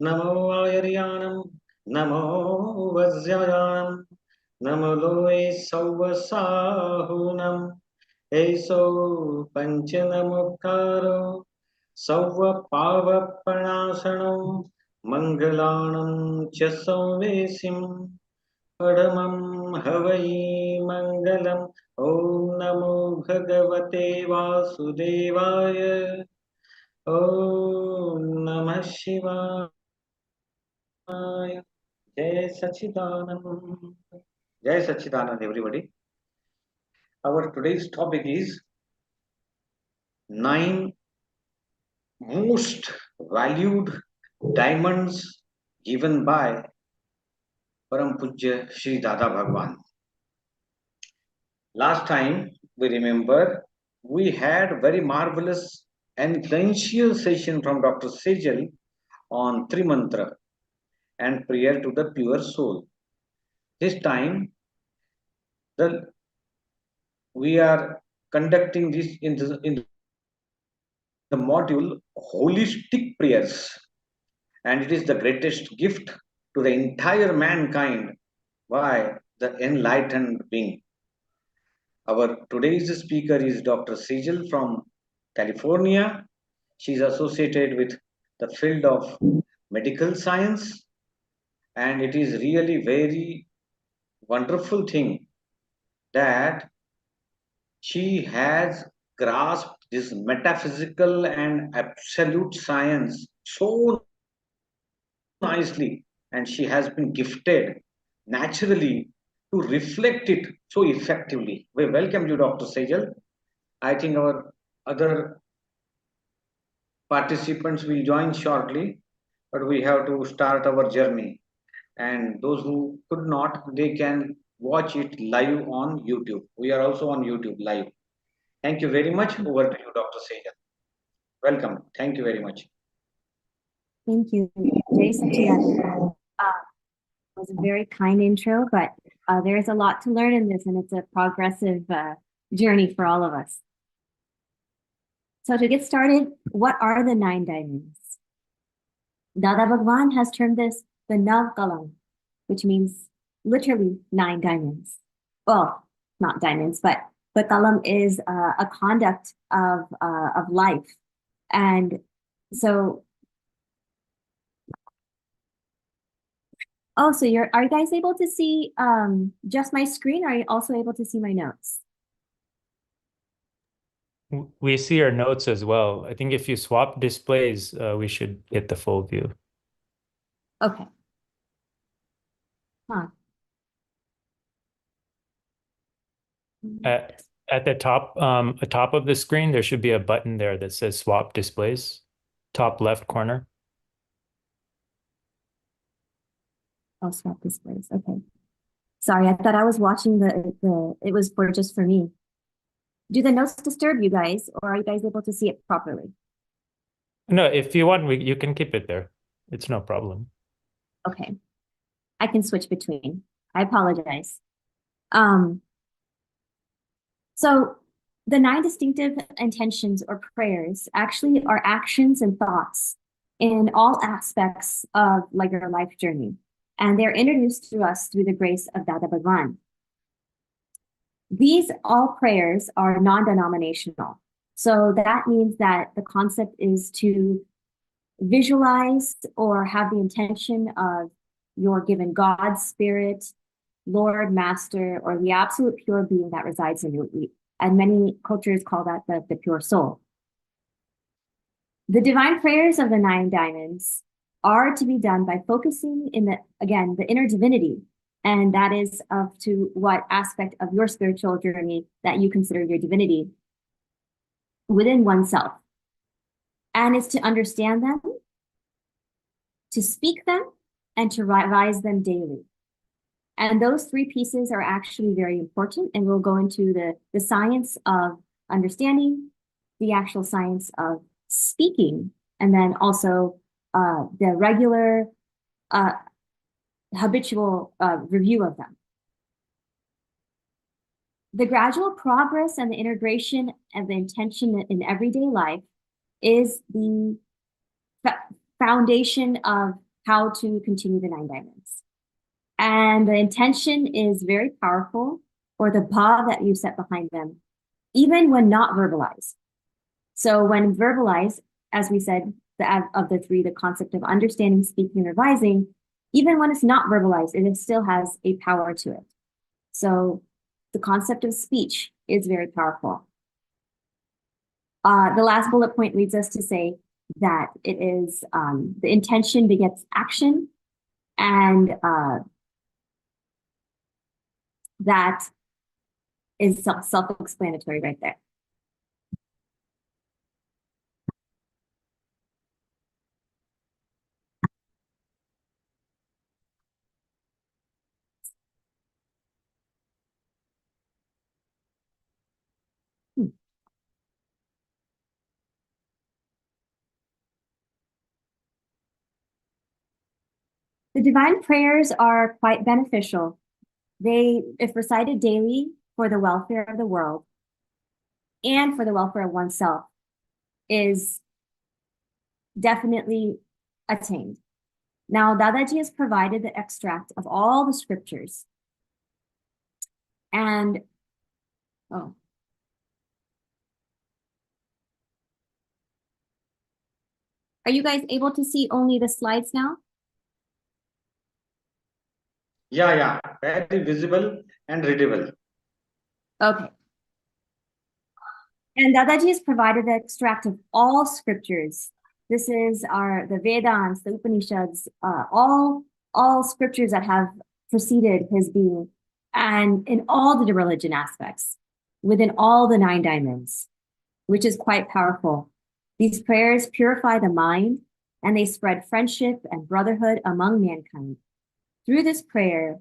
Namo Ayaryanam, Namo Vajrayanam, Namo Loe Sauvasahunam, Eso Panchanamukaro, Sauva Pava Panasanam, Mangalanam Chasavesim, Padamam Havai Mangalam, Om Namo Bhagavate Vasudevaya, Om Namah Shivaya. Jai Sachidanand. Jai Sachidanand, everybody. Our today's topic is 9 most valued diamonds given by Param Pujya Sri Dada Bhagwan. Last time, we remember, we had very marvelous and influential session from Dr. Sejal on Trimantra and prayer to the pure soul. This time, we are conducting this in the module holistic prayers, and it is the greatest gift to the entire mankind by the enlightened being. Our today's speaker is Dr. Sejal from California. She is associated with the field of medical science, and it is really very wonderful thing that she has grasped this metaphysical and absolute science so nicely, and she has been gifted naturally to reflect it so effectively. We welcome you, Dr. Sejal. I think our other participants will join shortly, but we have to start our journey. And those who could not, they can watch it live on YouTube. We are also on YouTube live. Thank you very much. Over to you, Dr. Sejal. Welcome. Thank you very much. Thank you. Jai Sachidanand. It was a very kind intro, but there's a lot to learn in this, and it's a progressive journey for all of us. So to get started, what are the 9 diamonds? Dada Bhagwan has termed this the Nav Kalam, which means literally 9 diamonds. Well, not diamonds, but kalam is a conduct of life. And so, oh, so are you guys able to see just my screen, or are you also able to see my notes? We see your notes as well. I think if you swap displays, we should get the full view. Okay. Huh. At the top of the screen, there should be a button there that says swap displays, top left corner. Oh, swap displays. Okay. Sorry, I thought I was watching it was just for me. Do the notes disturb you guys, or are you guys able to see it properly? No, if you want, you can keep it there. It's no problem. Okay. I can switch between. I apologize. So the 9 distinctive intentions or prayers actually are actions and thoughts in all aspects of your life journey. And they're introduced to us through the grace of Dada Bhagwan. These all prayers are non-denominational. So that means that the concept is to visualize or have the intention of your given God, spirit, Lord, Master, or the absolute pure being that resides in you. And many cultures call that the pure soul. The divine prayers of the 9 diamonds are to be done by focusing in the inner divinity. And that is to what aspect of your spiritual journey that you consider your divinity within oneself. And it's to understand them, to speak them, and to revise them daily. And those 3 pieces are actually very important, and we'll go into the science of understanding, the actual science of speaking, and then also the regular habitual review of them. The gradual progress and the integration of the intention in everyday life is the foundation of how to continue the 9 diamonds. And the intention is very powerful, or the bhav that you set behind them, even when not verbalized. So when verbalized, as we said, of the 3, the concept of understanding, speaking, and revising, even when it's not verbalized, it still has a power to it. So the concept of speech is very powerful. The last bullet point leads us to say that it is the intention begets action, and that is self-explanatory right there. The divine prayers are quite beneficial. They, if recited daily for the welfare of the world and for the welfare of oneself, is definitely attained. Now, Dadaji has provided the extract of all the scriptures. And, oh. Are you guys able to see only the slides now? Yeah, very visible and readable. Okay. And Dadaji has provided the extract of all scriptures. This is the Vedants, the Upanishads, all scriptures that have preceded his being, and in all the religion aspects, within all the 9 diamonds, which is quite powerful. These prayers purify the mind, and they spread friendship and brotherhood among mankind. Through this prayer,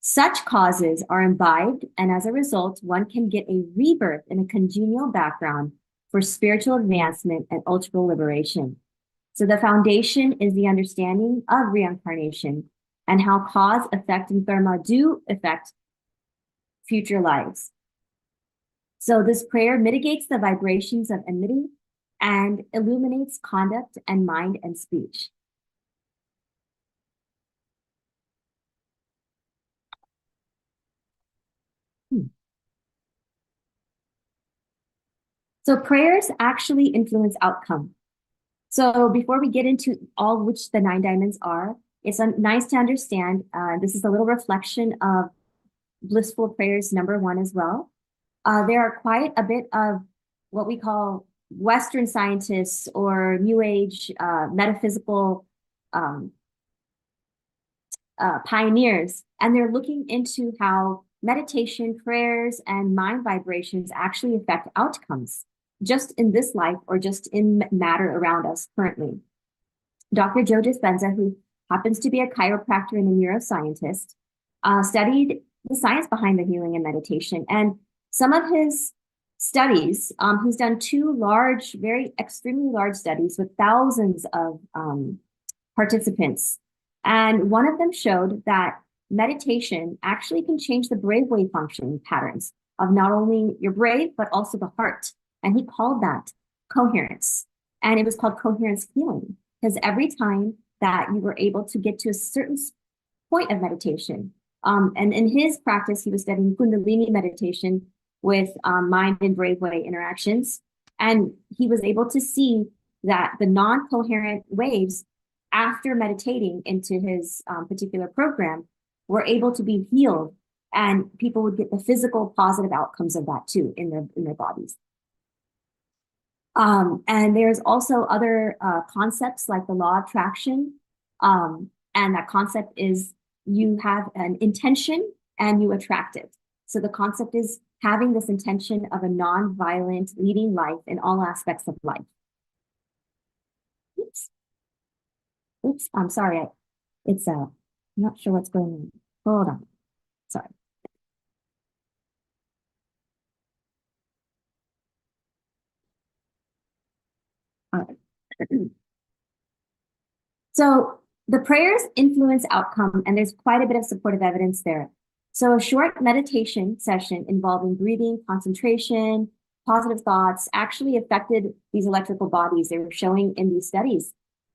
such causes are imbibed, and as a result, one can get a rebirth in a congenial background for spiritual advancement and ultimate liberation. So the foundation is the understanding of reincarnation and how cause, effect, and karma do affect future lives. So this prayer mitigates the vibrations of enmity and illuminates conduct and mind and speech. So prayers actually influence outcome. So before we get into all which the 9 diamonds are, it's nice to understand, this is a little reflection of blissful prayers number 1 as well. There are quite a bit of what we call Western scientists or New Age metaphysical pioneers, and they're looking into how meditation, prayers, and mind vibrations actually affect outcomes, just in this life or just in matter around us currently. Dr. Joe Dispenza, who happens to be a chiropractor and a neuroscientist, studied the science behind the healing and meditation. And some of his studies, he's done 2 large, very extremely large studies with thousands of participants. And one of them showed that meditation actually can change the brainwave function patterns of not only your brain, but also the heart. And he called that coherence. And it was called coherence healing, because every time that you were able to get to a certain point of meditation, and in his practice, he was studying Kundalini meditation with mind and brainwave interactions. And he was able to see that the non-coherent waves, after meditating into his particular program, were able to be healed, and people would get the physical positive outcomes of that too in their bodies. And there's also other concepts like the law of attraction, and that concept is you have an intention and you attract it. So the concept is having this intention of a non-violent leading life in all aspects of life. Oops, I'm sorry. I'm not sure what's going on. Hold on. Sorry. All right. So the prayers influence outcome, and there's quite a bit of supportive evidence there. So a short meditation session involving breathing, concentration, positive thoughts actually affected these electrical bodies. They were showing in these studies.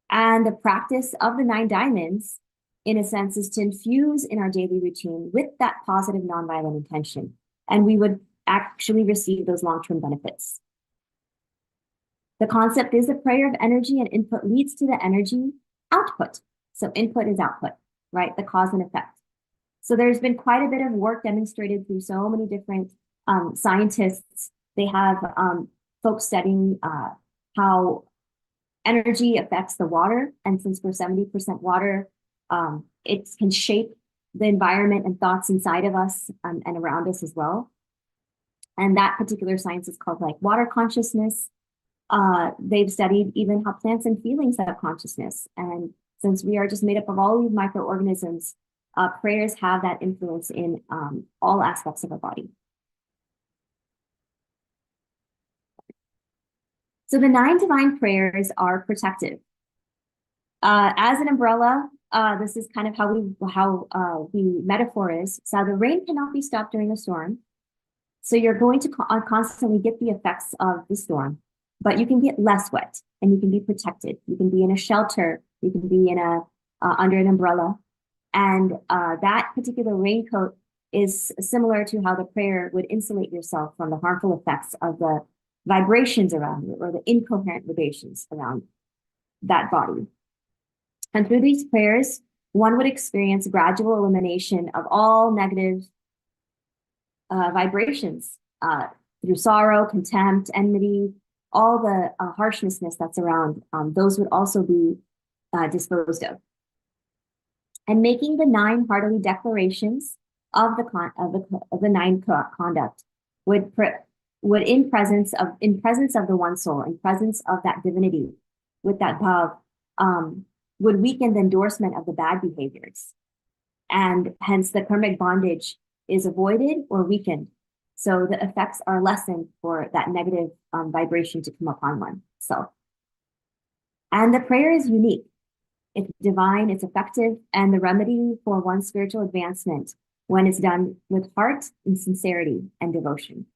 And the practice of the 9 diamonds, in a sense, is to infuse in our daily routine with that positive nonviolent intention. And we would actually receive those long-term benefits. The concept is the prayer of energy and input leads to the energy output. So input is output, right? The cause and effect. So there's been quite a bit of work demonstrated through so many different scientists. They have folks studying how energy affects the water. And since we're 70% water, it can shape the environment and thoughts inside of us and around us as well. And that particular science is called like water consciousness. They've studied even how plants and feelings have consciousness. And since we are just made up of all these microorganisms, prayers have that influence in all aspects of our body. So the 9 divine prayers are protective. As an umbrella, this is kind of how the metaphor is. So the rain cannot be stopped during a storm. So you're going to constantly get the effects of the storm, but you can get less wet and you can be protected. You can be in a shelter. You can be in under an umbrella. And that particular raincoat is similar to how the prayer would insulate yourself from the harmful effects of the vibrations around you or the incoherent vibrations around that body. And through these prayers, one would experience gradual elimination of all negative vibrations through sorrow, contempt, enmity, all the harshnessness that's around. Those would also be disposed of. And making the 9 heartily declarations of the 9 conduct would in presence of the one soul, in presence of that divinity, with that bhav, would weaken the endorsement of the bad behaviors. And hence the karmic bondage is avoided or weakened. So the effects are lessened for that negative vibration to come upon one. So, and the prayer is unique. It's divine, it's effective, and the remedy for one's spiritual advancement when it's done with heart and sincerity and devotion.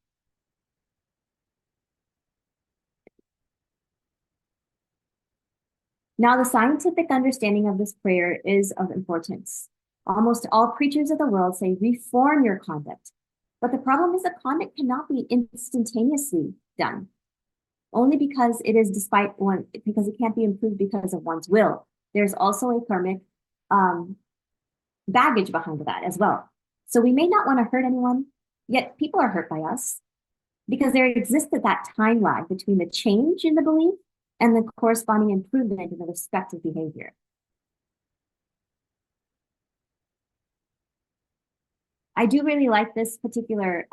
Now, the scientific understanding of this prayer is of importance. Almost all preachers of the world say, reform your conduct. But the problem is that conduct cannot be instantaneously done, only because because it can't be improved because of one's will. There's also a karmic baggage behind that as well. So we may not want to hurt anyone, yet people are hurt by us because there existed that time lag between the change in the belief and the corresponding improvement in the respective behavior. I do really like this particular,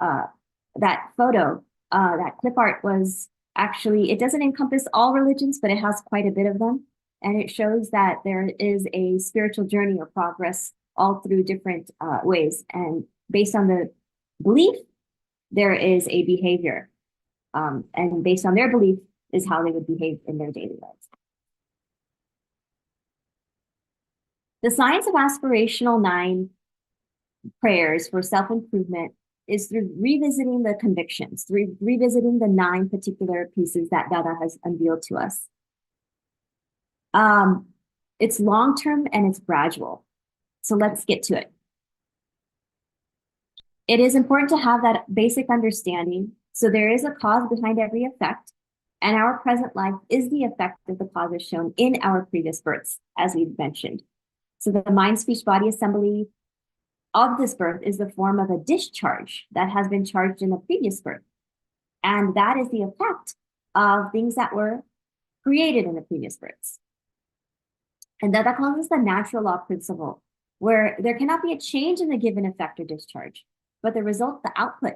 that photo, that clip art was actually, it doesn't encompass all religions, but it has quite a bit of them. And it shows that there is a spiritual journey or progress all through different ways. And based on the belief, there is a behavior. And based on their belief is how they would behave in their daily lives. The science of aspirational 9 prayers for self-improvement is through revisiting the convictions, through revisiting the 9 particular pieces that Dada has unveiled to us. It's long-term and it's gradual. So let's get to it. It is important to have that basic understanding. So there is a cause behind every effect, and our present life is the effect of the causes shown in our previous births, as we've mentioned. So the mind, speech, body assembly of this birth is the form of a discharge that has been charged in the previous birth. And that is the effect of things that were created in the previous births. And that calls us the natural law principle, where there cannot be a change in the given effect or discharge, but the result, the output,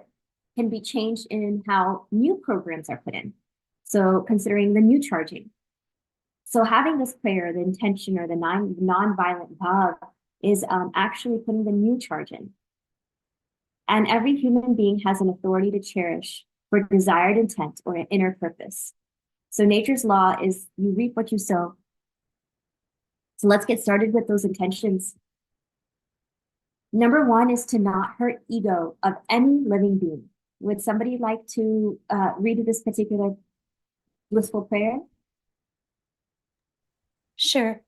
can be changed in how new programs are put in. So considering the new charging. So having this prayer, the intention or the non-violent bhav is actually putting the new charge in. And every human being has an authority to cherish for desired intent or an inner purpose. So nature's law is you reap what you sow. So let's get started with those intentions. Number 1 is to not hurt ego of any living being. Would somebody like to read this particular blissful prayer? Sure.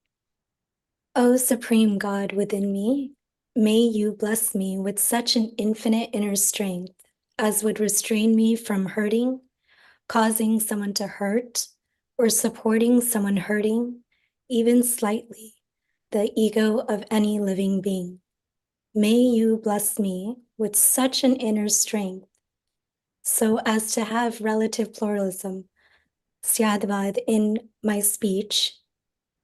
O Supreme God within me, may you bless me with such an infinite inner strength as would restrain me from hurting, causing someone to hurt, or supporting someone hurting, even slightly, the ego of any living being. May you bless me with such an inner strength so as to have relative pluralism, Syadvad, in my speech,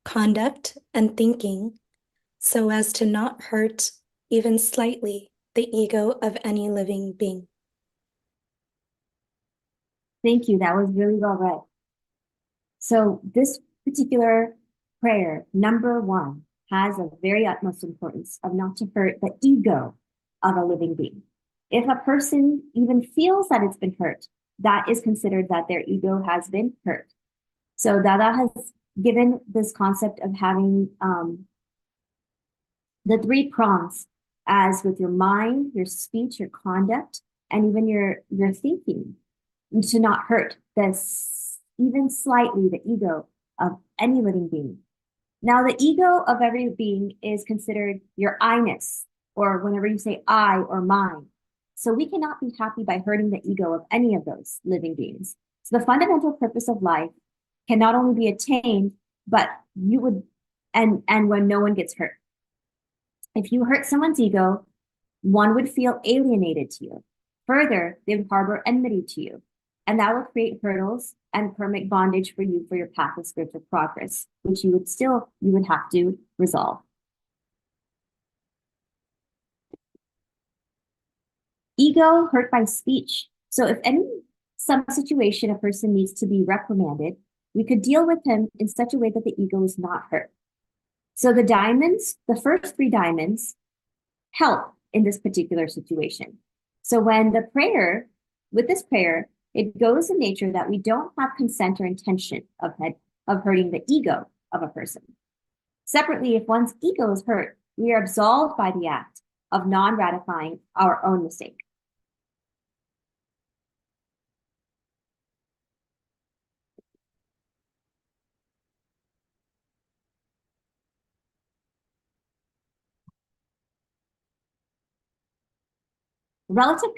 conduct, and thinking, so as to not hurt even slightly the ego of any living being. Thank you. That was really well read. So this particular prayer, number 1, has a very utmost importance of not to hurt the ego of a living being. If a person even feels that it's been hurt, that is considered that their ego has been hurt. So Dada has given this concept of having the 3 prongs, as with your mind, your speech, your conduct, and even your thinking, to not hurt this, even slightly, the ego of any living being. Now, the ego of every being is considered your I-ness, or whenever you say I or mine. So we cannot be happy by hurting the ego of any of those living beings. So the fundamental purpose of life can not only be attained, but you would, and when no one gets hurt. If you hurt someone's ego, one would feel alienated to you. Further, they would harbor enmity to you. And that will create hurdles and karmic bondage for you for your path of spiritual progress, which you would have to resolve. Ego hurt by speech. So if some situation a person needs to be reprimanded, we could deal with him in such a way that the ego is not hurt. So the diamonds, the first 3 diamonds, help in this particular situation. So when with this prayer, it goes in nature that we don't have consent or intention of hurting the ego of a person. Separately, if one's ego is hurt, we are absolved by the act of non-ratifying our own mistake. Relative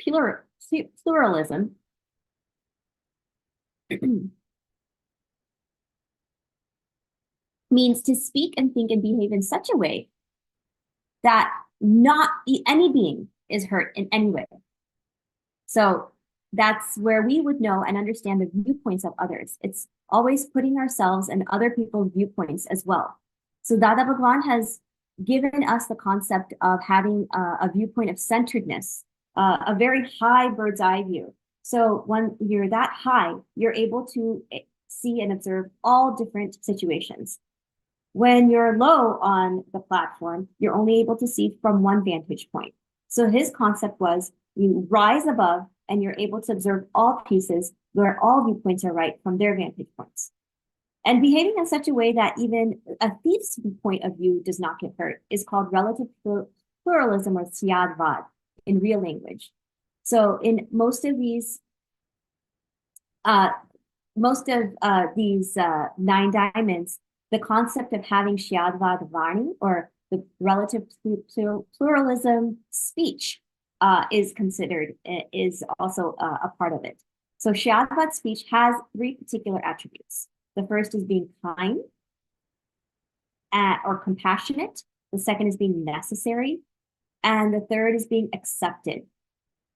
pluralism means to speak and think and behave in such a way that not any being is hurt in any way. So that's where we would know and understand the viewpoints of others. It's always putting ourselves and other people's viewpoints as well. So Dada Bhagwan has given us the concept of having a viewpoint of centeredness, a very high bird's eye view. So when you're that high, you're able to see and observe all different situations. When you're low on the platform, you're only able to see from one vantage point. So his concept was you rise above and you're able to observe all pieces where all viewpoints are right from their vantage points. And behaving in such a way that even a thief's point of view does not get hurt is called relative pluralism, or syadvad in real language. So in most of these 9 diamonds, the concept of having syadvad varni, or the relative pluralism speech, is also a part of it. So syadvad speech has 3 particular attributes. The first is being kind or compassionate. The second is being necessary. And the third is being accepted.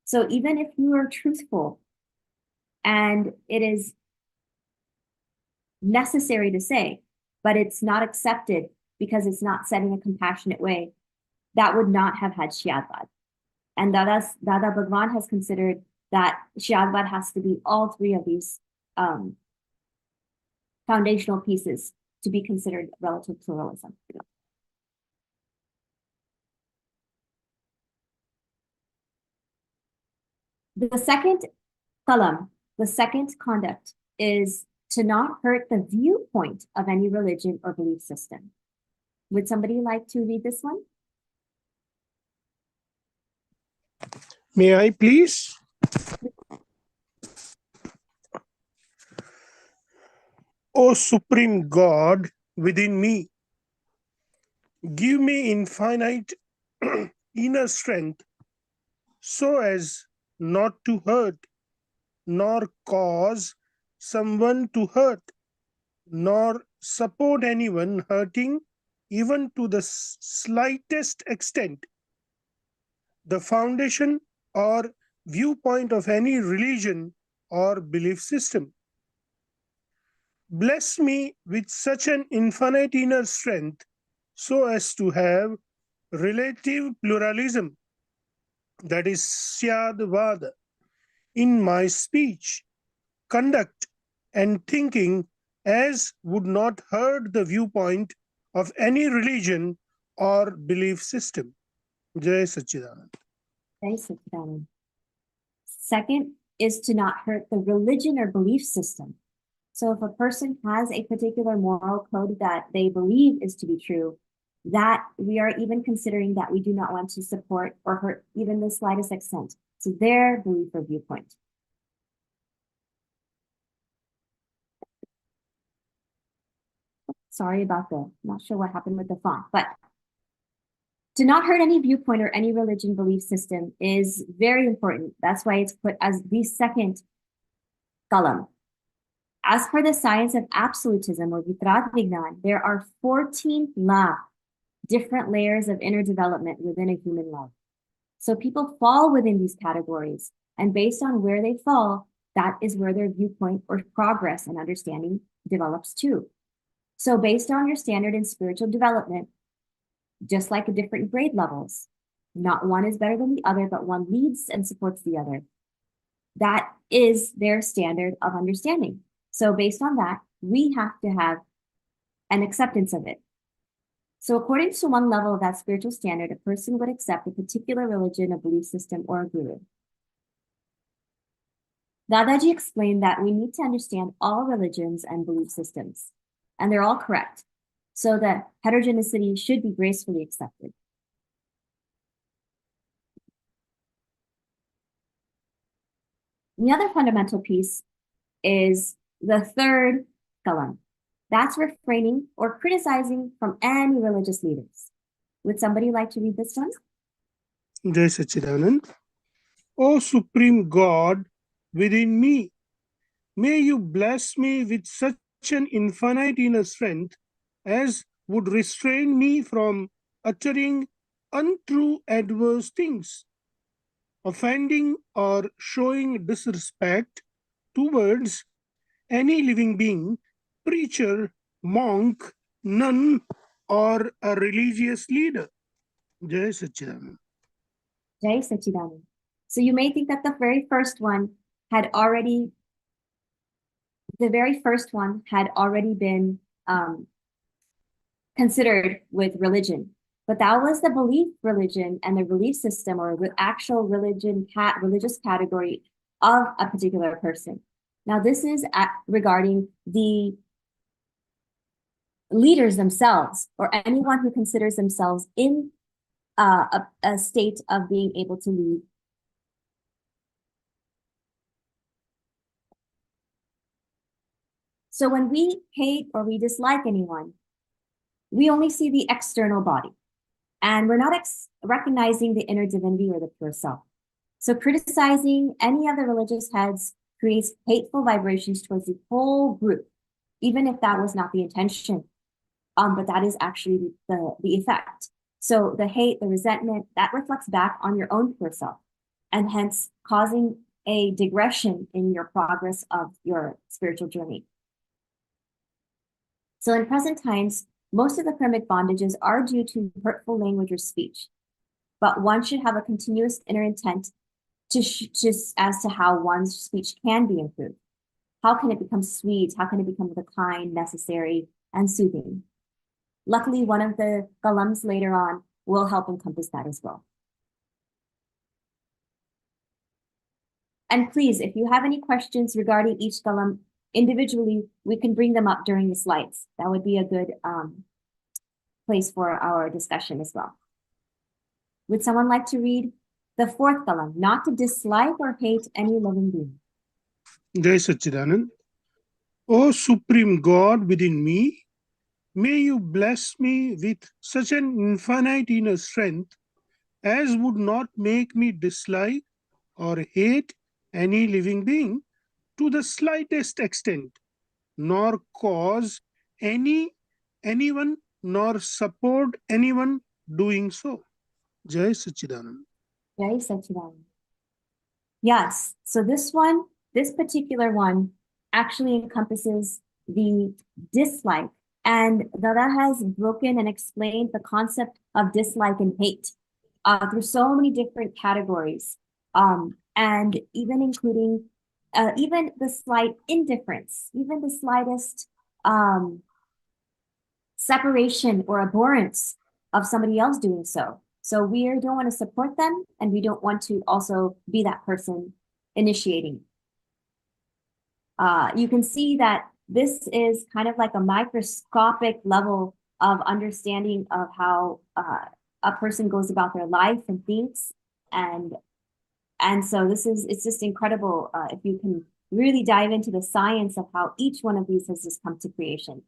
So even if you are truthful and it is necessary to say, but it's not accepted because it's not said in a compassionate way, that would not have had syadvad. And Dada Bhagwan has considered that syadvad has to be all 3 of these foundational pieces to be considered relative pluralism. The second qalam, the second conduct, is to not hurt the viewpoint of any religion or belief system. Would somebody like to read this one? May I please? O Supreme God, within me. Give me infinite inner strength so as not to hurt, nor cause someone to hurt, nor support anyone hurting, even to the slightest extent. The foundation or viewpoint of any religion or belief system. Bless me with such an infinite inner strength so as to have relative pluralism, that is Syadvada, in my speech, conduct, and thinking, as would not hurt the viewpoint of any religion or belief system. Jai Sachidanand. Jai Sachidanand. Second is to not hurt the religion or belief system. So if a person has a particular moral code that they believe is to be true, that we are even considering that we do not want to support or hurt even the slightest extent to their belief or viewpoint. Sorry about not sure what happened with the font, but to not hurt any viewpoint or any religion belief system is very important. That's why it's put as the second kalam. As per the science of absolutism or Vitrat Vignan, there are 14 lakh different layers of inner development within a human life. So people fall within these categories, and based on where they fall, that is where their viewpoint or progress and understanding develops too. So based on your standard in spiritual development, just like different grade levels, not one is better than the other, but one leads and supports the other. That is their standard of understanding. So based on that, we have to have an acceptance of it. So according to one level of that spiritual standard, a person would accept a particular religion, a belief system, or a guru. Dadaji explained that we need to understand all religions and belief systems, and they're all correct. So that heterogeneity should be gracefully accepted. The other fundamental piece is the third kalam. That's refraining or criticizing from any religious leaders. Would somebody like to read this one? Jai Sachidanand. O Supreme God within me, may you bless me with such an infinite inner strength as would restrain me from uttering untrue adverse things, offending or showing disrespect towards any living being, preacher, monk, nun, or a religious leader. Jai Sachidanand. Jai Sachidanand. So you may think that the very first one had already been considered with religion, but that was the belief religion and the belief system or the actual religious category of a particular person. Now this is regarding the leaders themselves or anyone who considers themselves in a state of being able to lead. So when we hate or we dislike anyone, we only see the external body, and we're not recognizing the inner divinity or the pure self. So criticizing any of the religious heads creates hateful vibrations towards the whole group, even if that was not the intention. But that is actually the effect. So the hate, the resentment, that reflects back on your own pure self, and hence causing a digression in your progress of your spiritual journey. So in present times, most of the karmic bondages are due to hurtful language or speech, but one should have a continuous inner intent as to how one's speech can be improved. How can it become sweet? How can it become the kind, necessary, and soothing? Luckily, one of the kalams later on will help encompass that as well. And please, if you have any questions regarding each kalam individually, we can bring them up during the slides. That would be a good place for our discussion as well. Would someone like to read the fourth kalam, not to dislike or hate any living being? Jai Sachidanand. O Supreme God within me, may you bless me with such an infinite inner strength as would not make me dislike or hate any living being to the slightest extent, nor cause anyone nor support anyone doing so. Jai Sachidanand. Jai Sachidanand. Yes, so this particular one actually encompasses the dislike. And Dada has broken and explained the concept of dislike and hate through so many different categories, and even including even the slight indifference, even the slightest separation or abhorrence of somebody else doing so. So we don't want to support them, and we don't want to also be that person initiating. You can see that this is kind of like a microscopic level of understanding of how a person goes about their life and thinks, and so it's just incredible if you can really dive into the science of how each one of these has just come to creation.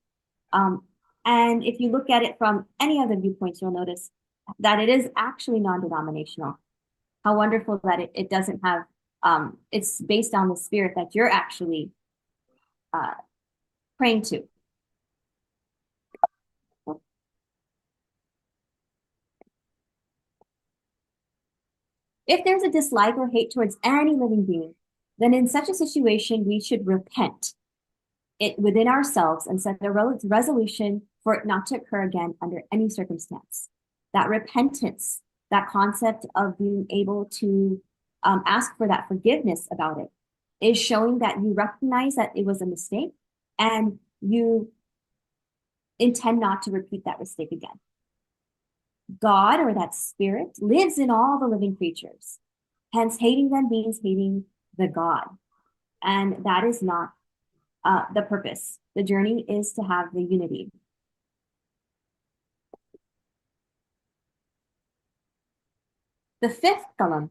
And if you look at it from any other viewpoints, you'll notice that it is actually non-denominational. How wonderful that it doesn't have, it's based on the spirit that you're actually praying to. If there's a dislike or hate towards any living being, then in such a situation, we should repent it within ourselves and set a resolution for it not to occur again under any circumstance. That repentance, that concept of being able to ask for that forgiveness about it, is showing that you recognize that it was a mistake and you intend not to repeat that mistake again. God, or that spirit, lives in all the living creatures. Hence, hating them means hating the God. And that is not the purpose. The journey is to have the unity. The fifth kalam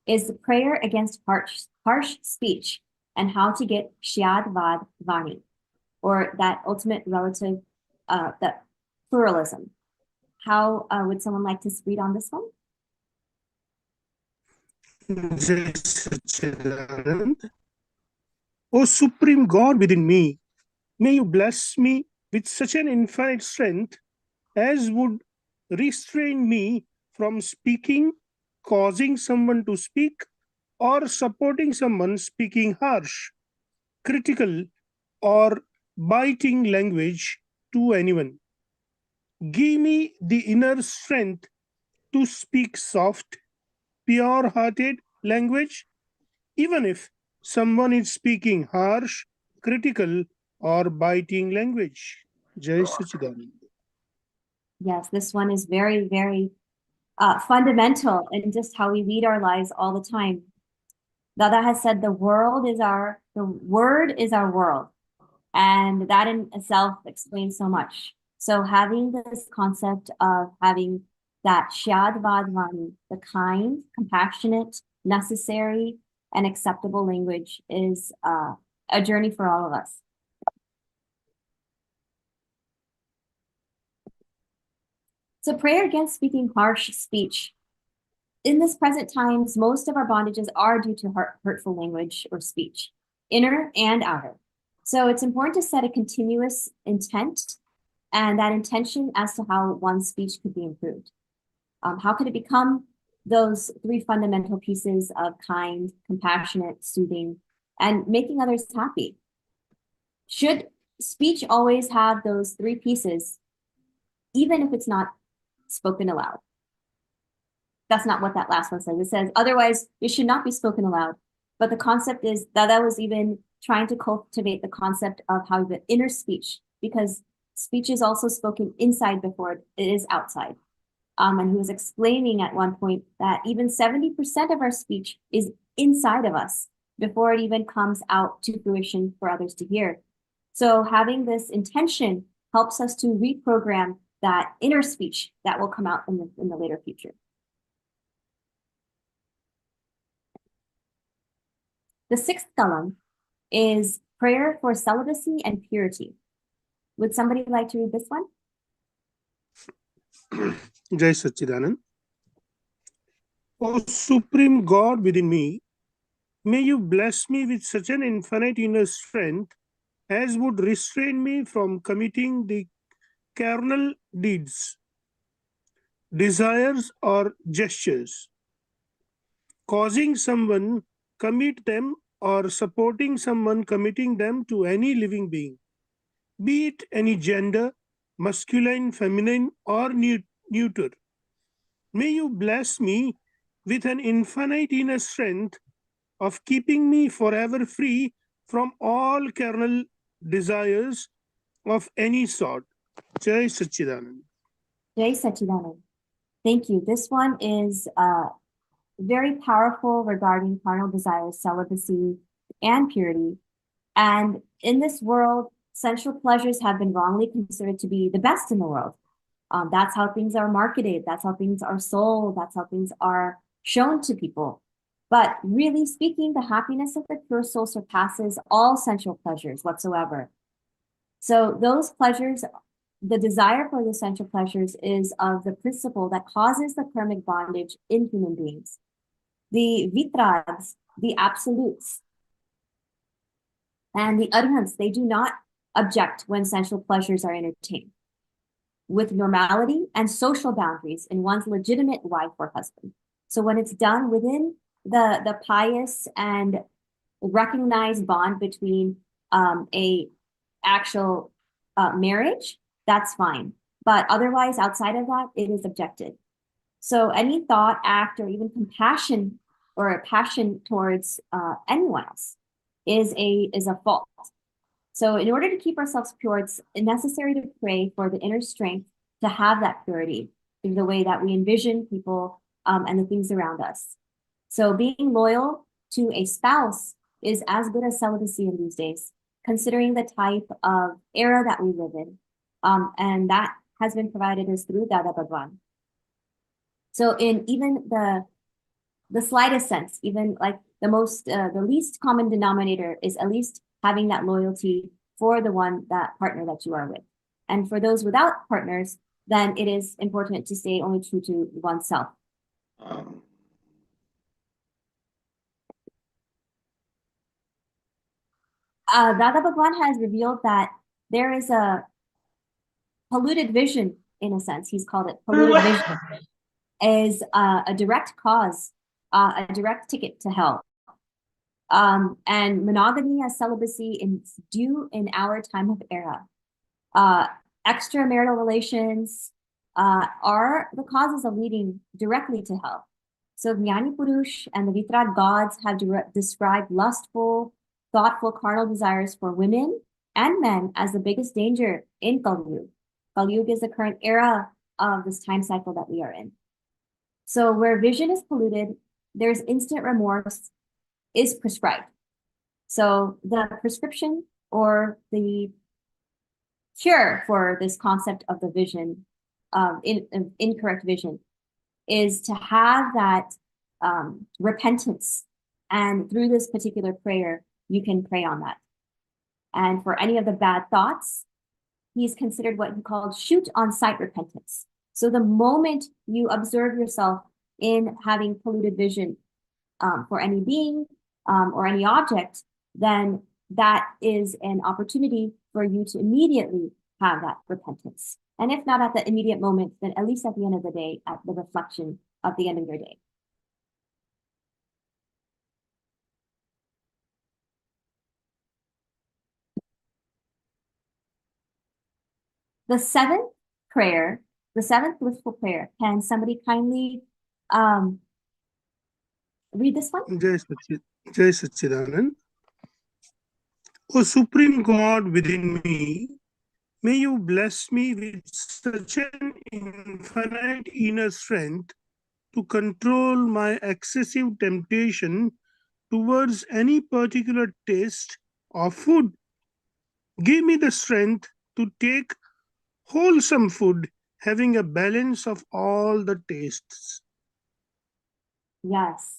is the prayer against harsh speech and how to get Shyad Vad Vani, or that ultimate relative, that pluralism. How would someone like to read on this one? Jai Sachidanand. O Supreme God within me, may you bless me with such an infinite strength as would restrain me from speaking, causing someone to speak, or supporting someone speaking harsh, critical, or biting language to anyone. Give me the inner strength to speak soft, pure-hearted language, even if someone is speaking harsh, critical, or biting language. Jai Sachidanand. Yes, this one is very, very fundamental in just how we lead our lives all the time. Dada has said the word is our world. And that in itself explains so much. So having this concept of having that Shyad Vad Vani, the kind, compassionate, necessary, and acceptable language is a journey for all of us. So prayer against speaking harsh speech. In this present times, most of our bondages are due to hurtful language or speech, inner and outer. So it's important to set a continuous intent, and that intention as to how one's speech could be improved. How could it become those three fundamental pieces of kind, compassionate, soothing, and making others happy? Should speech always have those three pieces, even if it's not spoken aloud? That's not what that last one says. It says, otherwise, it should not be spoken aloud. But the concept is that was even trying to cultivate the concept of how the inner speech, because speech is also spoken inside before it is outside. And he was explaining at one point that even 70% of our speech is inside of us before it even comes out to fruition for others to hear. So having this intention helps us to reprogram that inner speech that will come out in the later future. The sixth kalam is prayer for celibacy and purity. Would somebody like to read this one? Jai Sachidanand. O Supreme God within me, may you bless me with such an infinite inner strength as would restrain me from committing the carnal deeds, desires, or gestures, causing someone commit them or supporting someone committing them to any living being, be it any gender, masculine, feminine, or neuter. May you bless me with an infinite inner strength of keeping me forever free from all carnal desires of any sort. Jai Sachidanand. Jai Sachidanand. Thank you. This one is very powerful regarding carnal desires, celibacy, and purity. And in this world, sensual pleasures have been wrongly considered to be the best in the world. That's how things are marketed. That's how things are sold. That's how things are shown to people. But really speaking, the happiness of the pure soul surpasses all sensual pleasures whatsoever. So those pleasures, the desire for the sensual pleasures is of the principle that causes the karmic bondage in human beings. The vitrags, the absolutes, and the arhants, they do not object when sensual pleasures are entertained, with normality and social boundaries in one's legitimate wife or husband. So when it's done within the pious and recognized bond between a actual marriage, that's fine. But otherwise, outside of that, it is objected. So any thought, act, or even compassion or a passion towards anyone else is a fault. So in order to keep ourselves pure, it's necessary to pray for the inner strength to have that purity through the way that we envision people and the things around us. So being loyal to a spouse is as good as celibacy in these days, considering the type of era that we live in. And that has been provided us through Dada Bhagwan. So in even the slightest sense, even like the least common denominator is at least having that loyalty for that partner that you are with. And for those without partners, then it is important to stay only true to oneself. Dada Bhagwan has revealed that there is a polluted vision, in a sense. He's called it polluted vision, is a direct cause, a direct ticket to hell. And monogamy as celibacy is due in our time of era. Extramarital relations are the causes of leading directly to hell. So Jnani Purush and the Vitrag gods have described lustful, thoughtful carnal desires for women and men as the biggest danger in Kali Yuga. Kali Yuga is the current era of this time cycle that we are in. So where vision is polluted, there's instant remorse is prescribed. So the prescription or the cure for this concept of the vision, incorrect vision, is to have that repentance. And through this particular prayer, you can pray on that. And for any of the bad thoughts, he's considered what he called shoot on sight repentance. So the moment you observe yourself in having polluted vision for any being or any object, then that is an opportunity for you to immediately have that repentance. And if not at the immediate moment, then at least at the end of the day, at the reflection of the end of your day. The seventh prayer, the seventh blissful prayer, can somebody kindly read this one? Jai Sachidanand. O Supreme God within me, may you bless me with such an infinite inner strength to control my excessive temptation towards any particular taste of food. Give me the strength to take wholesome food, having a balance of all the tastes. Yes.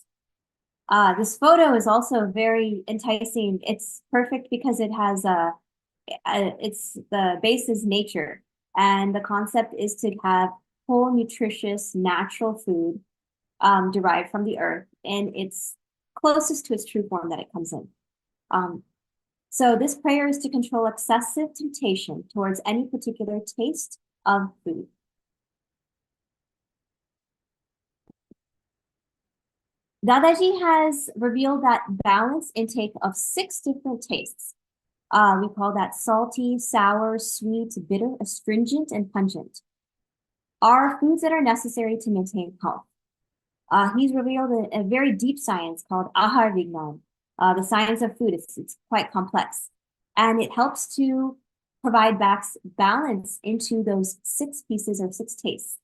This photo is also very enticing. It's perfect because it has a it's the base is nature, and the concept is to have whole, nutritious, natural food derived from the earth in its closest to its true form that it comes in. So this prayer is to control excessive temptation towards any particular taste of food. Dadaji has revealed that balanced intake of 6 different tastes. We call that salty, sour, sweet, bitter, astringent, and pungent, are foods that are necessary to maintain health. He's revealed a very deep science called Ahar Vignan, the science of food. It's quite complex, and it helps to provide balance into those 6 pieces or 6 tastes.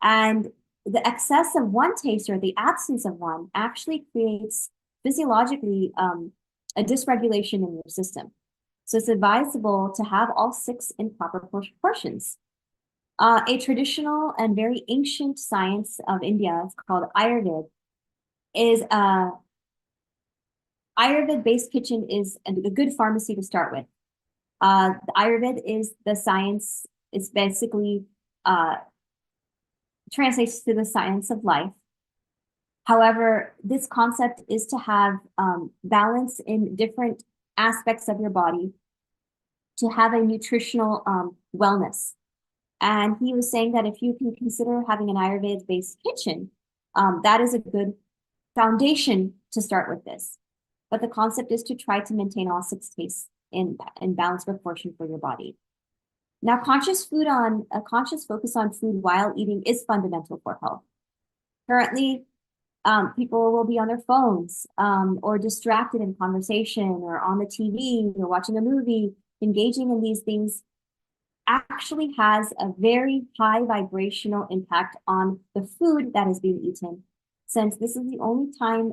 And the excess of one taste or the absence of one actually creates physiologically a dysregulation in your system. So it's advisable to have all 6 in proper portions. A traditional and very ancient science of India, it's called Ayurveda, is Ayurveda-based kitchen is a good pharmacy to start with. The Ayurveda is the science, it's basically translates to the science of life. However, this concept is to have balance in different aspects of your body to have a nutritional wellness. And he was saying that if you can consider having an Ayurveda-based kitchen, that is a good foundation to start with this. But the concept is to try to maintain all 6 tastes in balanced proportion for your body. Now, conscious focus on food while eating is fundamental for health. Currently, people will be on their phones or distracted in conversation or on the TV or watching a movie. Engaging in these things actually has a very high vibrational impact on the food that is being eaten, since this is the only time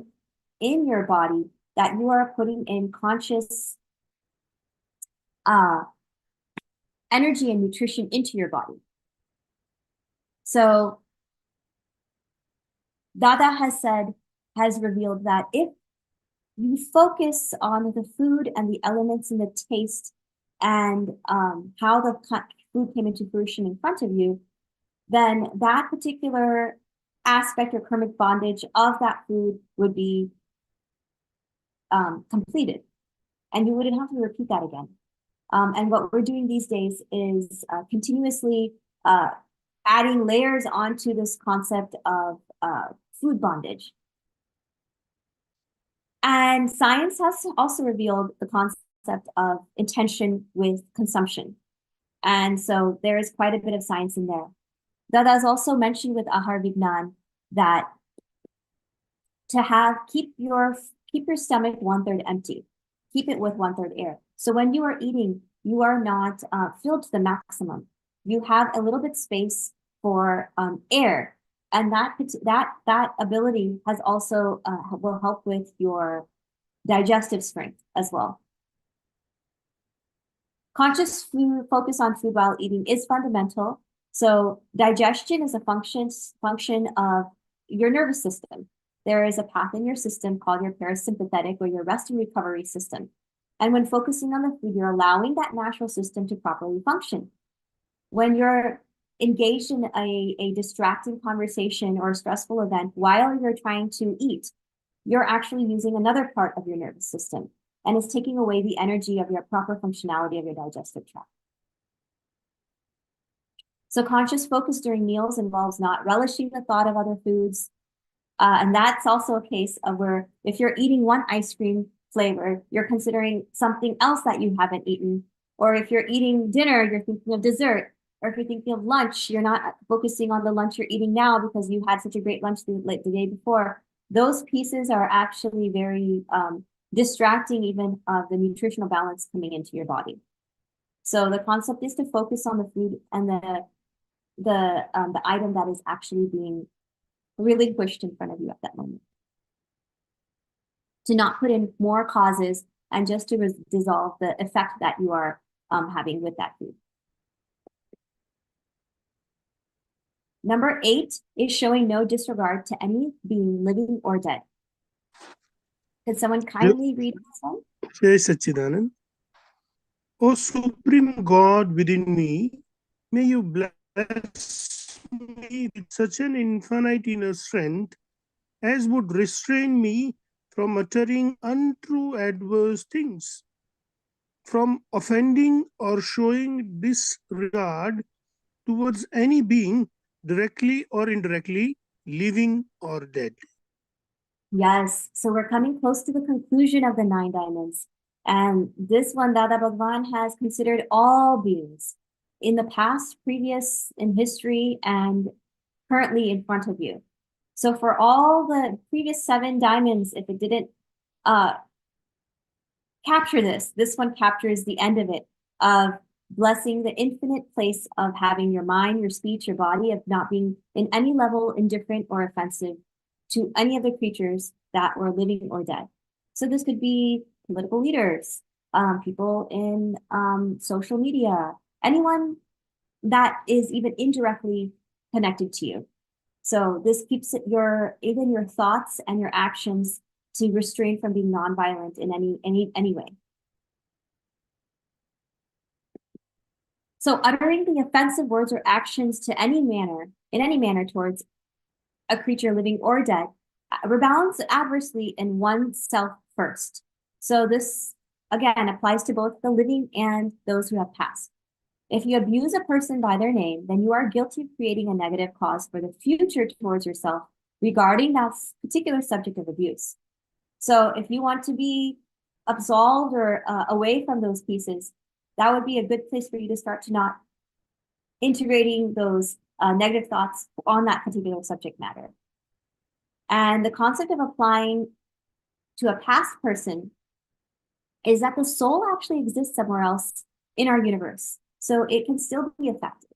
in your body that you are putting in conscious energy and nutrition into your body. So Dada has revealed that if you focus on the food and the elements and the taste and how the food came into fruition in front of you, then that particular aspect or karmic bondage of that food would be completed, and you wouldn't have to repeat that again. And what we're doing these days is continuously adding layers onto this concept of food bondage. And science has also revealed the concept of intention with consumption. And so there is quite a bit of science in there. Dada has also mentioned with Ahar Vignan that to keep your stomach 1/3 empty, keep it with 1/3 air. So when you are eating, you are not filled to the maximum. You have a little bit space for air, and that ability has also will help with your digestive strength as well. Conscious focus on food while eating is fundamental. So digestion is a function of your nervous system. There is a path in your system called your parasympathetic or your rest and recovery system. And when focusing on the food, you're allowing that natural system to properly function. When you're engaged in a distracting conversation or a stressful event while you're trying to eat, you're actually using another part of your nervous system, and it's taking away the energy of your proper functionality of your digestive tract. So conscious focus during meals involves not relishing the thought of other foods. And that's also a case of where if you're eating one ice cream flavor, you're considering something else that you haven't eaten. Or if you're eating dinner, you're thinking of dessert. Or if you're thinking of lunch, you're not focusing on the lunch you're eating now because you had such a great lunch the day before. Those pieces are actually very distracting even of the nutritional balance coming into your body. So the concept is to focus on the food and the item that is actually being relinquished in front of you at that moment. To not put in more causes and just to dissolve the effect that you are having with that food. Number 8 is showing no disregard to any being living or dead. Could someone kindly read this one? Jai Sachidanand. O Supreme God within me, may you bless me with such an infinite inner strength as would restrain me from uttering untrue adverse things, from offending or showing disregard towards any being, directly or indirectly, living or dead. Yes, so we're coming close to the conclusion of the 9 diamonds. And this one, Dada Bhagwan has considered all beings in the past, previous, in history, and currently in front of you. So for all the previous 7 diamonds, if it didn't capture this one captures the end of it, of blessing the infinite place of having your mind, your speech, your body, of not being in any level indifferent or offensive to any of the creatures that were living or dead. So this could be political leaders, people in social media, anyone that is even indirectly connected to you. So this keeps even your thoughts and your actions to restrain from being nonviolent in any way. So uttering the offensive words or actions in any manner towards a creature living or dead rebounds adversely in oneself first. So this, again, applies to both the living and those who have passed. If you abuse a person by their name, then you are guilty of creating a negative cause for the future towards yourself regarding that particular subject of abuse. So if you want to be absolved or away from those pieces, that would be a good place for you to start to not integrating those negative thoughts on that particular subject matter. And the concept of applying to a past person is that the soul actually exists somewhere else in our universe. So it can still be affected.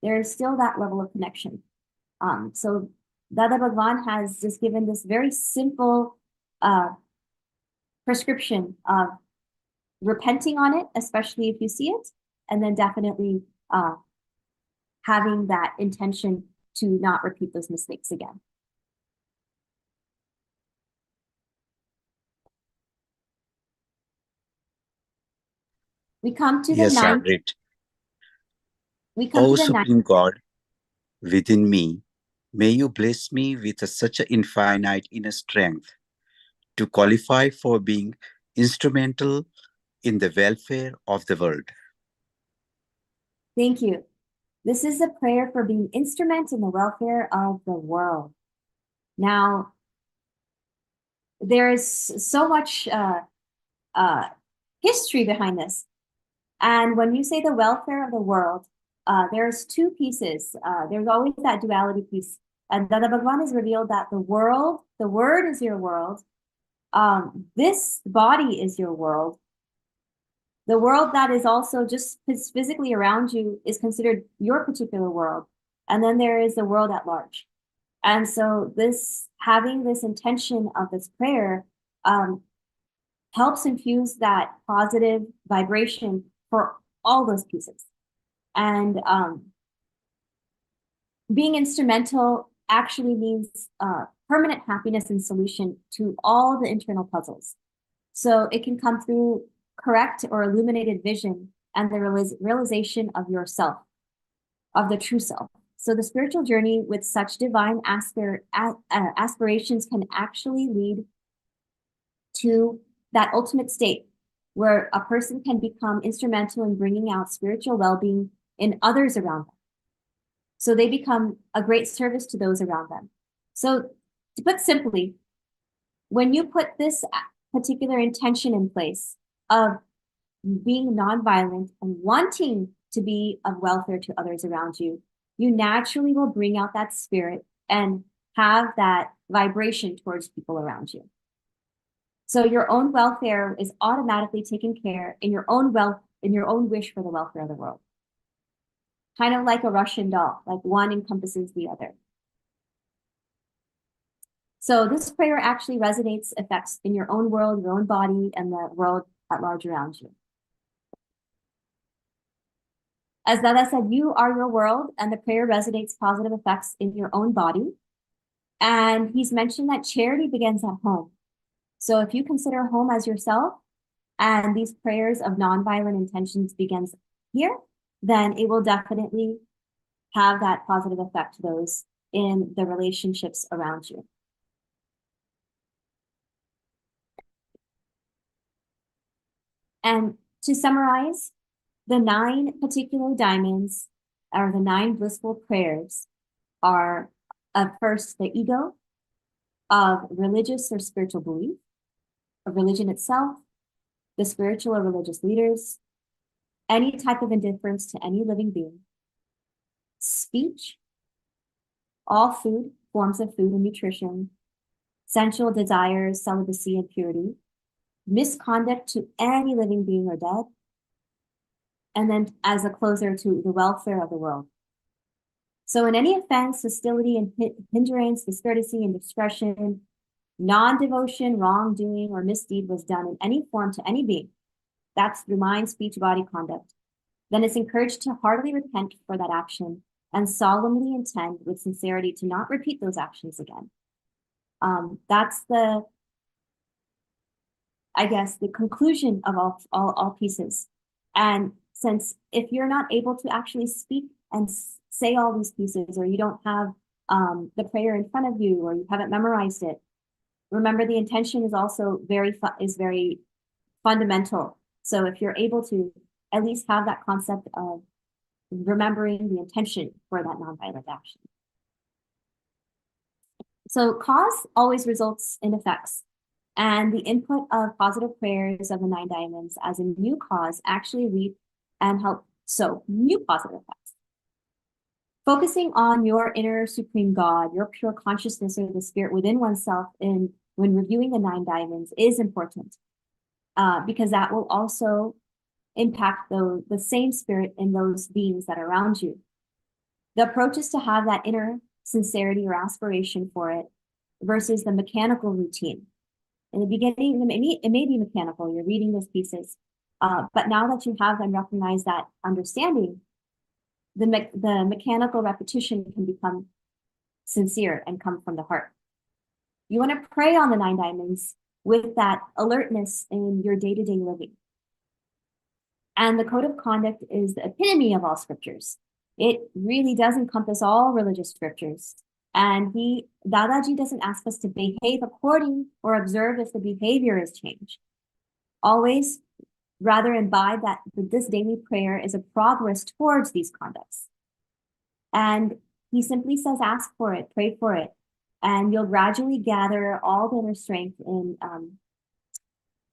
There is still that level of connection. So Dada Bhagwan has just given this very simple prescription of repenting on it, especially if you see it, and then definitely having that intention to not repeat those mistakes again. We come to the Yes, I ninth. read. We come O to the ninth. Supreme God within me, may you bless me with such an infinite inner strength to qualify for being instrumental in the welfare of the world. Thank you. This is a prayer for being instrument in the welfare of the world. Now, there is so much history behind this. And when you say the welfare of the world, there's 2 pieces. There's always that duality piece. And Dada Bhagwan has revealed that the word is your world. This body is your world. The world that is also just physically around you is considered your particular world. And then there is the world at large. And so having this intention of this prayer helps infuse that positive vibration for all those pieces. And being instrumental actually means permanent happiness and solution to all the internal puzzles. So it can come through correct or illuminated vision and the realization of yourself, of the true self. So the spiritual journey with such divine aspirations can actually lead to that ultimate state where a person can become instrumental in bringing out spiritual well-being in others around them. So they become a great service to those around them. So to put simply, when you put this particular intention in place of being nonviolent and wanting to be of welfare to others around you, you naturally will bring out that spirit and have that vibration towards people around you. So your own welfare is automatically taken care in your own wish for the welfare of the world. Kind of like a Russian doll, like one encompasses the other. So this prayer actually resonates effects in your own world, your own body, and the world at large around you. As Dada said, you are your world, and the prayer resonates positive effects in your own body. And he's mentioned that charity begins at home. So if you consider home as yourself, and these prayers of nonviolent intentions begins here, then it will definitely have that positive effect to those in the relationships around you. And to summarize, the 9 particular diamonds, or the 9 blissful prayers, are first the ego, of religious or spiritual belief, of religion itself, the spiritual or religious leaders, any type of indifference to any living being, speech, all food, forms of food and nutrition, sensual desires, celibacy, and purity, misconduct to any living being or dead, and then as a closer to the welfare of the world. So in any offense, hostility, and hindrance, discourtesy, and indiscretion, non-devotion, wrongdoing, or misdeed was done in any form to any being, that's through mind, speech, body, conduct, then it's encouraged to heartily repent for that action and solemnly intend with sincerity to not repeat those actions again. That's the, I guess, the conclusion of all pieces. And since if you're not able to actually speak and say all these pieces, or you don't have the prayer in front of you, or you haven't memorized it, remember the intention is also very fundamental. So if you're able to at least have that concept of remembering the intention for that nonviolent action. So cause always results in effects, and the input of positive prayers of the 9 diamonds as a new cause actually reap and help sow new positive effects. Focusing on your inner supreme God, your pure consciousness, or the spirit within oneself when reviewing the 9 diamonds is important, because that will also impact the same spirit in those beings that are around you. The approach is to have that inner sincerity or aspiration for it versus the mechanical routine. In the beginning, it may be mechanical, you're reading those pieces, but now that you have and recognize that understanding, the mechanical repetition can become sincere and come from the heart. You want to pray on the 9 diamonds with that alertness in your day-to-day living. And the code of conduct is the epitome of all scriptures. It really does encompass all religious scriptures. And Dadaji doesn't ask us to behave according or observe if the behavior is changed. Always rather imbibe that this daily prayer is a progress towards these conducts. And he simply says, ask for it, pray for it, and you'll gradually gather all the inner strength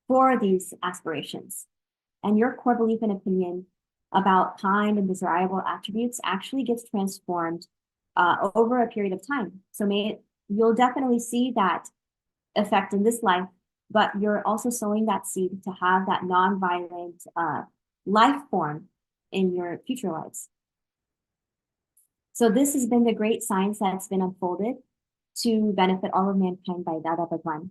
for these aspirations. And your core belief and opinion about kind and desirable attributes actually gets transformed over a period of time. So you'll definitely see that effect in this life, but you're also sowing that seed to have that non-violent life form in your future lives. So this has been the great science that's been unfolded to benefit all of mankind by Dada Bhagwan.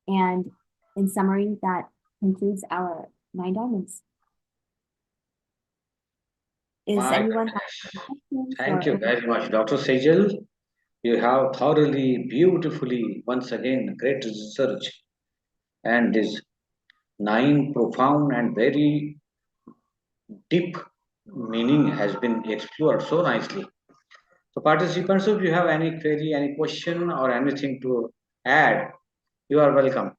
And in summary, that concludes our 9 diamonds. Is anyone having questions? Thank you very much, Dr. Sejal. You have thoroughly, beautifully, once again, great research, and this 9 profound and very deep meaning has been explored so nicely. So participants, if you have any query, any question, or anything to add, you are welcome.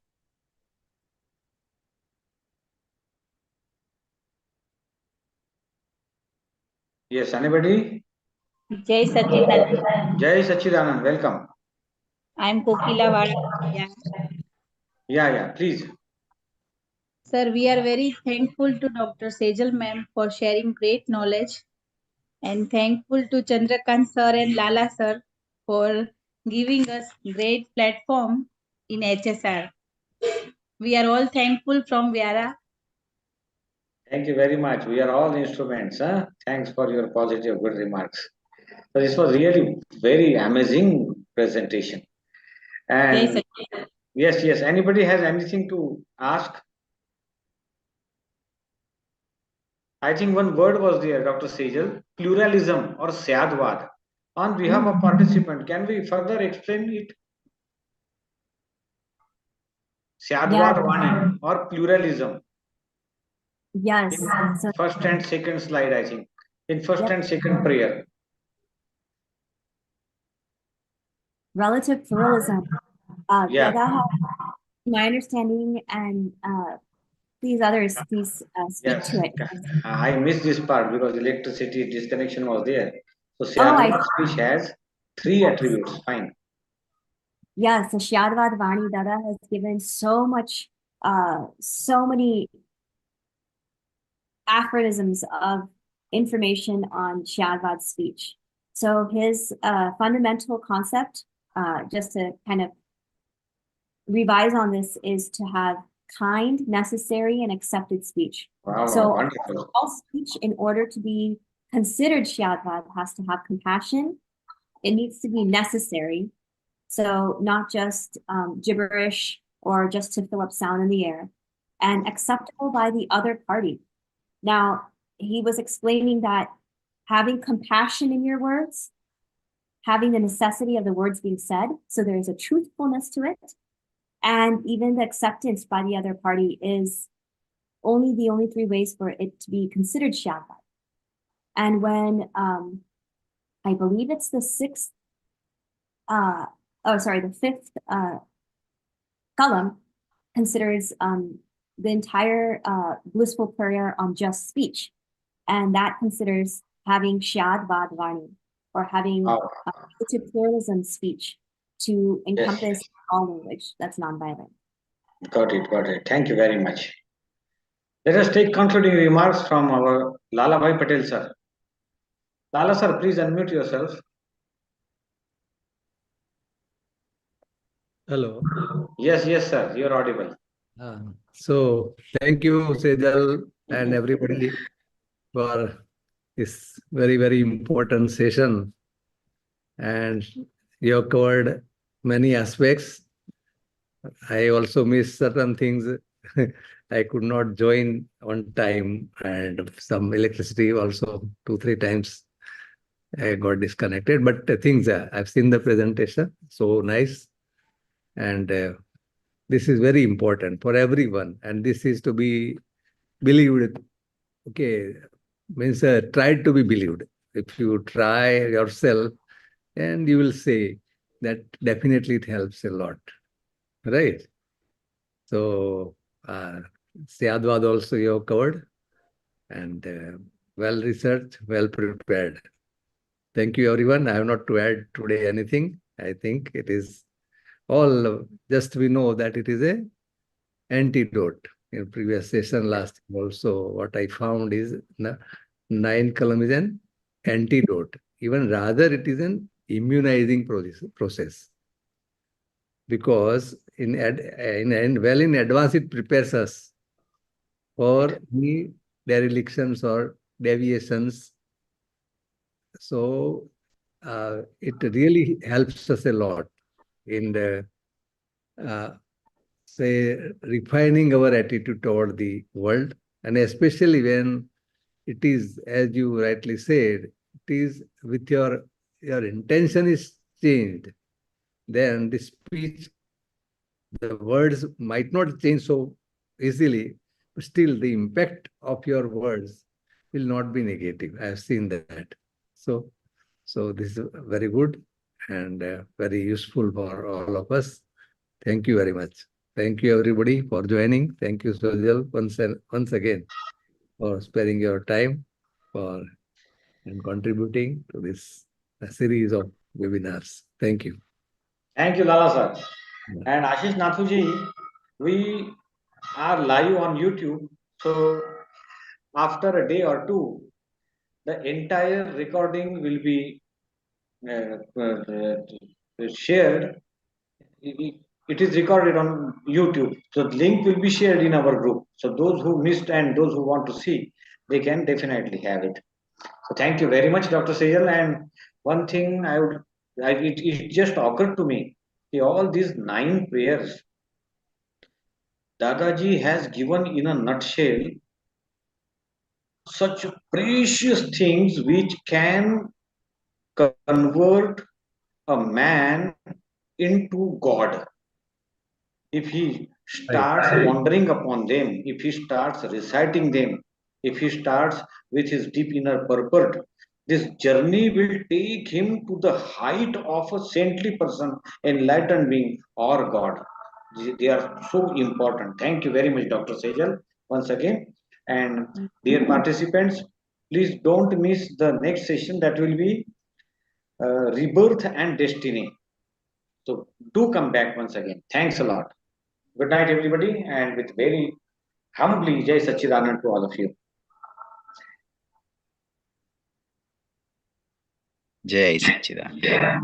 Yes, anybody? Jai Sachidanand. Jai Sachidanand, welcome. I am Kokila Vada. Yeah, please. Sir, we are very thankful to Dr. Sejal ma'am for sharing great knowledge, and thankful to Chandrakant sir and Lala sir for giving us great platform in HSR. We are all thankful from Vyara. Thank you very much. We are all instruments. Huh? Thanks for your positive, good remarks. So this was really very amazing presentation. And yes, anybody has anything to ask? I think one word was there, Dr. Sejal, pluralism or Syadvad. On behalf of participant, can we further explain it? Syadvad Vani or pluralism. Yes. So, First and second slide, I think. In first Yep. and second prayer. relative pluralism. Yeah. Dadaji, my understanding, and please others, please speak Yes. to it. I missed this part because electricity disconnection was there. So Oh, Syadvad speech has 3 attributes. Fine. yes, the Shyadvad Vani Dada has given so much, so many aphorisms of information on Shyadvad speech. So his fundamental concept, just to kind of revise on this, is to have kind, necessary, and accepted speech. Wow, So wonderful. all speech, in order to be considered Shyadvad, has to have compassion. It needs to be necessary. So not just gibberish or just to fill up sound in the air, and acceptable by the other party. Now, he was explaining that having compassion in your words, having the necessity of the words being said, so there's a truthfulness to it, and even the acceptance by the other party is the only 3 ways for it to be considered Shabbat. And when I believe it's the 6th, the 5th column considers the entire blissful prayer on just speech. And that considers having Shad Vad Vani, or having relative pluralism speech to encompass all language that's nonviolent. Got it. Thank you very much. Let us take concluding remarks from our Lala Bhai Patel sir. Lala sir, please unmute yourself. Hello. Yes, sir, you're audible. So thank you, Sejal, and everybody for this very, very important session. And you have covered many aspects. I also missed certain things. I could not join on time, and some electricity also 2-3 times I got disconnected. But the things I've seen the presentation, so nice. And this is very important for everyone, and this is to be believed. Okay, means try to be believed. If you try yourself, and you will say that definitely it helps a lot, right? So Syadvad also you have covered, and well researched, well prepared. Thank you, everyone. I have not to add today anything. I think it is all just we know that it is a antidote. In previous session last also, what I found is 9 column is an antidote. Even rather, it is an immunizing process. Because in advance, it prepares us for any derelictions or deviations. So it really helps us a lot in the say refining our attitude toward the world, and especially when it is, as you rightly said, it is with your intention is changed, then the speech, the words might not change so easily, but still the impact of your words will not be negative. I have seen that. So this is very good and very useful for all of us. Thank you very much. Thank you, everybody, for joining. Thank you, Sejal, once again for sparing your time and contributing to this series of webinars. Thank you. Thank you, Lala sir. And Ashish Nathuji, we are live on YouTube. So after a day or two, the entire recording will be shared. It is recorded on YouTube. So the link will be shared in our group. So those who missed and those who want to see, they can definitely have it. So thank you very much, Dr. Sejal. And one thing it just occurred to me, all these 9 prayers, Dadaji has given in a nutshell such precious things which can convert a man into God if he starts pondering upon them, if he starts reciting them, if he starts with his deep inner purport, this journey will take him to the height of a saintly person, enlightened being, or God. They are so important. Thank you very much, Dr. Sejal, once again. And dear participants, please don't miss the next session, that will be rebirth and destiny. So do come back once again. Thanks a lot. Good night, everybody, and with very humbly Jai Sachidanand to all of you. Jai Sachidanand.